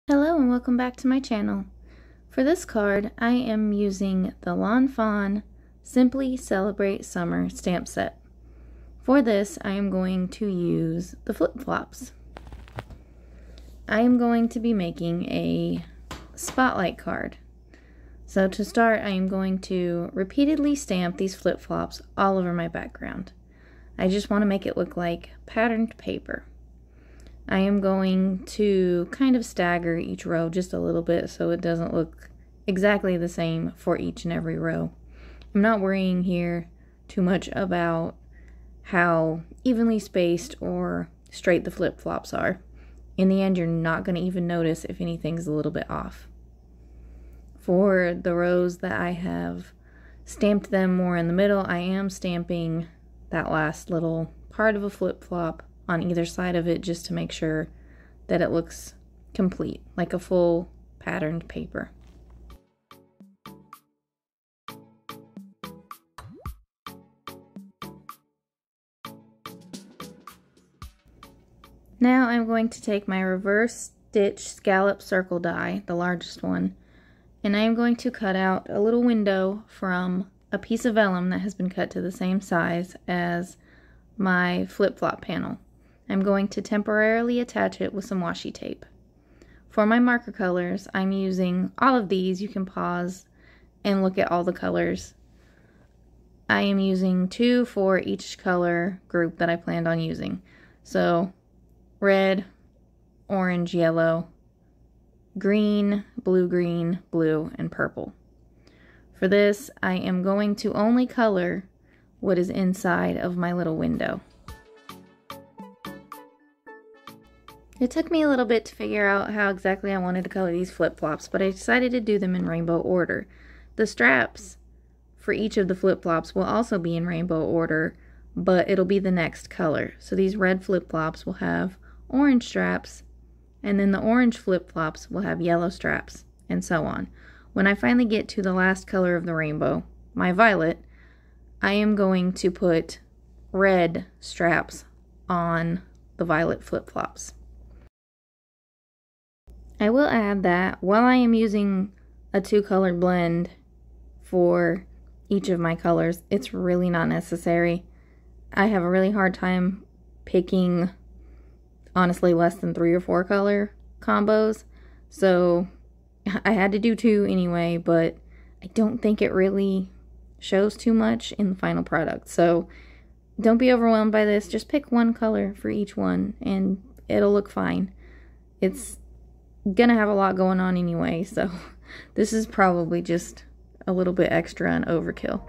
Hello and welcome back to my channel. For this card, I am using the Fawn Simply Celebrate Summer stamp set. For this, I am going to use the flip-flops. I am going to be making a spotlight card. So to start, I am going to repeatedly stamp these flip-flops all over my background. I just want to make it look like patterned paper. I am going to kind of stagger each row just a little bit so it doesn't look exactly the same for each and every row. I'm not worrying here too much about how evenly spaced or straight the flip-flops are. In the end, you're not going to even notice if anything's a little bit off. For the rows that I have stamped them more in the middle, I am stamping that last little part of a flip-flop on either side of it just to make sure that it looks complete, like a full patterned paper. Now I'm going to take my reverse stitch scallop circle die, the largest one, and I am going to cut out a little window from a piece of vellum that has been cut to the same size as my flip-flop panel. I'm going to temporarily attach it with some washi tape. For my marker colors, I'm using all of these. You can pause and look at all the colors. I am using 2 for each color group that I planned on using. So red, orange, yellow, green, blue, and purple. For this, I am going to only color what is inside of my little window. It took me a little bit to figure out how exactly I wanted to color these flip-flops, but I decided to do them in rainbow order. The straps for each of the flip-flops will also be in rainbow order, but it'll be the next color. So these red flip-flops will have orange straps, and then the orange flip-flops will have yellow straps, and so on. When I finally get to the last color of the rainbow, my violet, I am going to put red straps on the violet flip-flops. I will add that while I am using a 2-color blend for each of my colors, it's really not necessary. I have a really hard time picking, honestly, less than 3 or 4 color combos, so I had to do 2 anyway, but I don't think it really shows too much in the final product. So don't be overwhelmed by this. Just pick 1 color for each one and it'll look fine. It's gonna have a lot going on anyway, so this is probably just a little bit extra and overkill.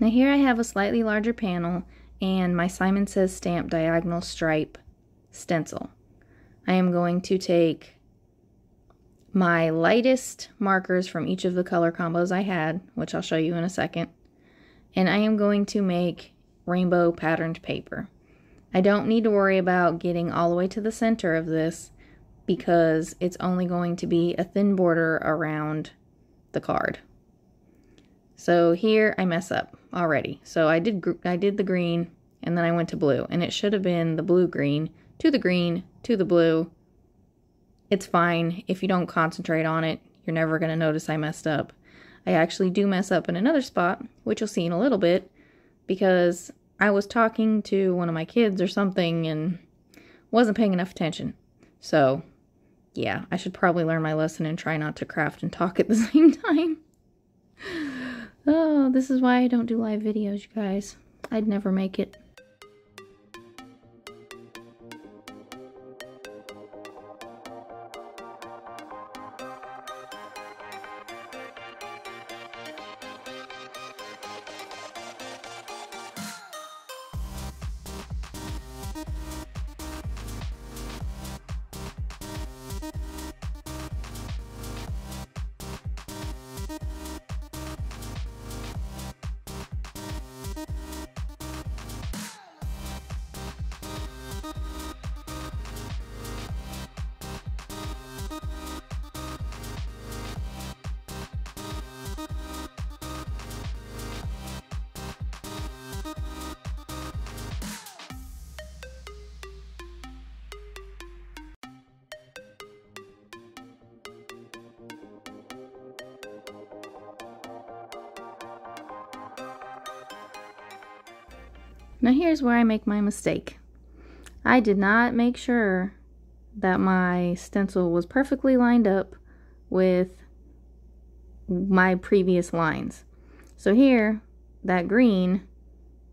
Now here I have a slightly larger panel and my Simon Says Stamp diagonal stripe stencil. I am going to take my lightest markers from each of the color combos I had, which I'll show you in a second, and I am going to make rainbow patterned paper. I don't need to worry about getting all the way to the center of this because it's only going to be a thin border around the card. So here I mess up already. So I did the green and then I went to blue, and it should have been the blue green to the blue. It's fine. If you don't concentrate on it, you're never going to notice I messed up. I actually do mess up in another spot, which you'll see in a little bit, because I was talking to one of my kids or something and wasn't paying enough attention. So yeah, I should probably learn my lesson and try not to craft and talk at the same time. Oh, this is why I don't do live videos, you guys. I'd never make it. Now here's where I make my mistake. I did not make sure that my stencil was perfectly lined up with my previous lines. So here, that green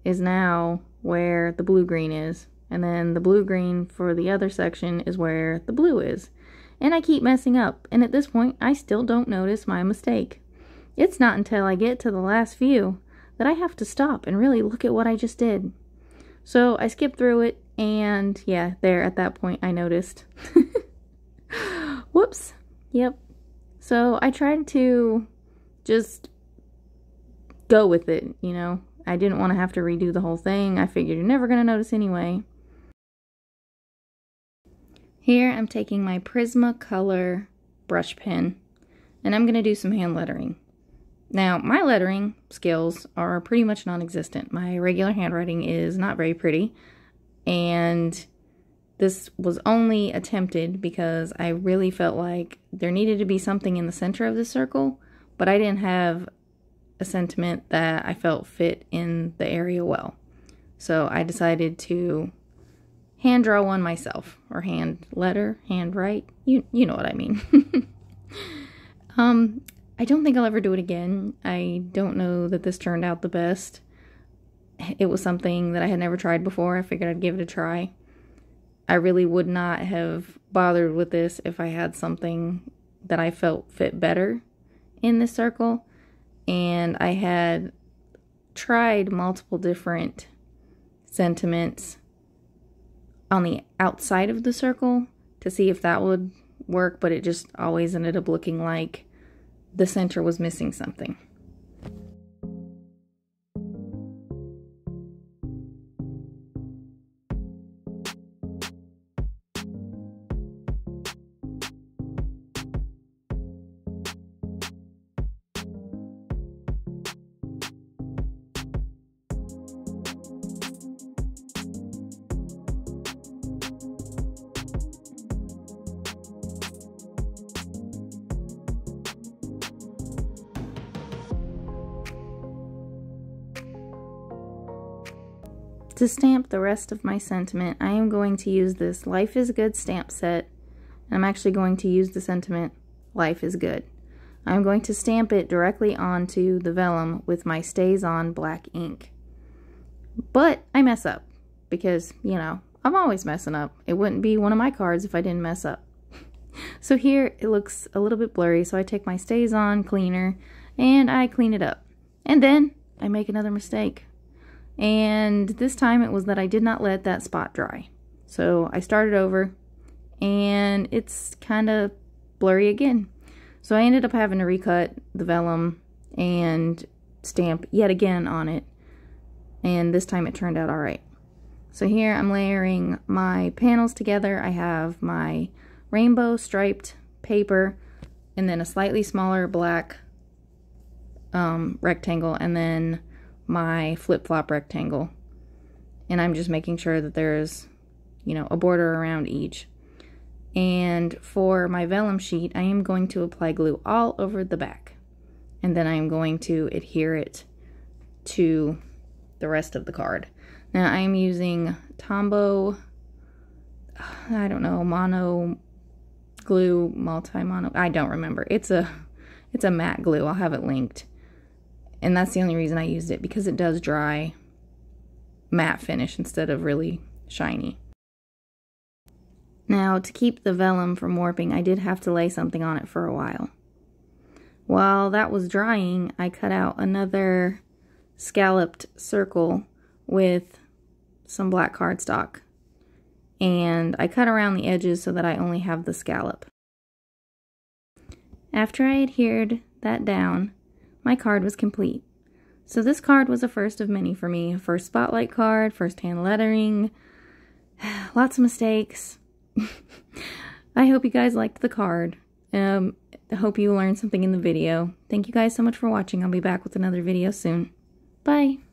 is now where the blue-green is, and then the blue-green for the other section is where the blue is. And I keep messing up, and at this point, I still don't notice my mistake. It's not until I get to the last few that I have to stop and really look at what I just did. So I skipped through it, and yeah, there at that point I noticed. Whoops. Yep. So I tried to just go with it, you know. I didn't want to have to redo the whole thing. I figured you're never going to notice anyway. Here I'm taking my Prismacolor brush pen, and I'm going to do some hand lettering. Now, my lettering skills are pretty much non-existent. My regular handwriting is not very pretty, and this was only attempted because I really felt like there needed to be something in the center of the circle, but I didn't have a sentiment that I felt fit in the area well. So I decided to hand draw one myself, or hand write. You know what I mean. I don't think I'll ever do it again. I don't know that this turned out the best. It was something that I had never tried before. I figured I'd give it a try. I really would not have bothered with this if I had something that I felt fit better in this circle. And I had tried multiple different sentiments on the outside of the circle to see if that would work, but it just always ended up looking like the center was missing something. To stamp the rest of my sentiment, I am going to use this Life is Good stamp set. I'm actually going to use the sentiment, Life is Good. I'm going to stamp it directly onto the vellum with my Stays On black ink. But I mess up, because, you know, I'm always messing up. It wouldn't be one of my cards if I didn't mess up. So here, it looks a little bit blurry, so I take my Stays On cleaner, and I clean it up. And then, I make another mistake. And this time it was that I did not let that spot dry. So I started over, and it's kind of blurry again. So I ended up having to recut the vellum and stamp yet again on it. And this time it turned out alright. So here I'm layering my panels together. I have my rainbow striped paper, and then a slightly smaller black rectangle, and then my flip-flop rectangle. And I'm just making sure that there's, you know, a border around each. And for my vellum sheet, I am going to apply glue all over the back. And then I am going to adhere it to the rest of the card. Now I am using Tombow, I don't know, mono glue, multi-mono, I don't remember. It's a matte glue. I'll have it linked. And that's the only reason I used it, because it does dry matte finish instead of really shiny. Now, to keep the vellum from warping, I did have to lay something on it for a while. While that was drying, I cut out another scalloped circle with some black cardstock. And I cut around the edges so that I only have the scallop. After I adhered that down, my card was complete. So this card was a first of many for me. First spotlight card, first hand lettering, lots of mistakes. I hope you guys liked the card. I hope you learned something in the video. Thank you guys so much for watching. I'll be back with another video soon. Bye!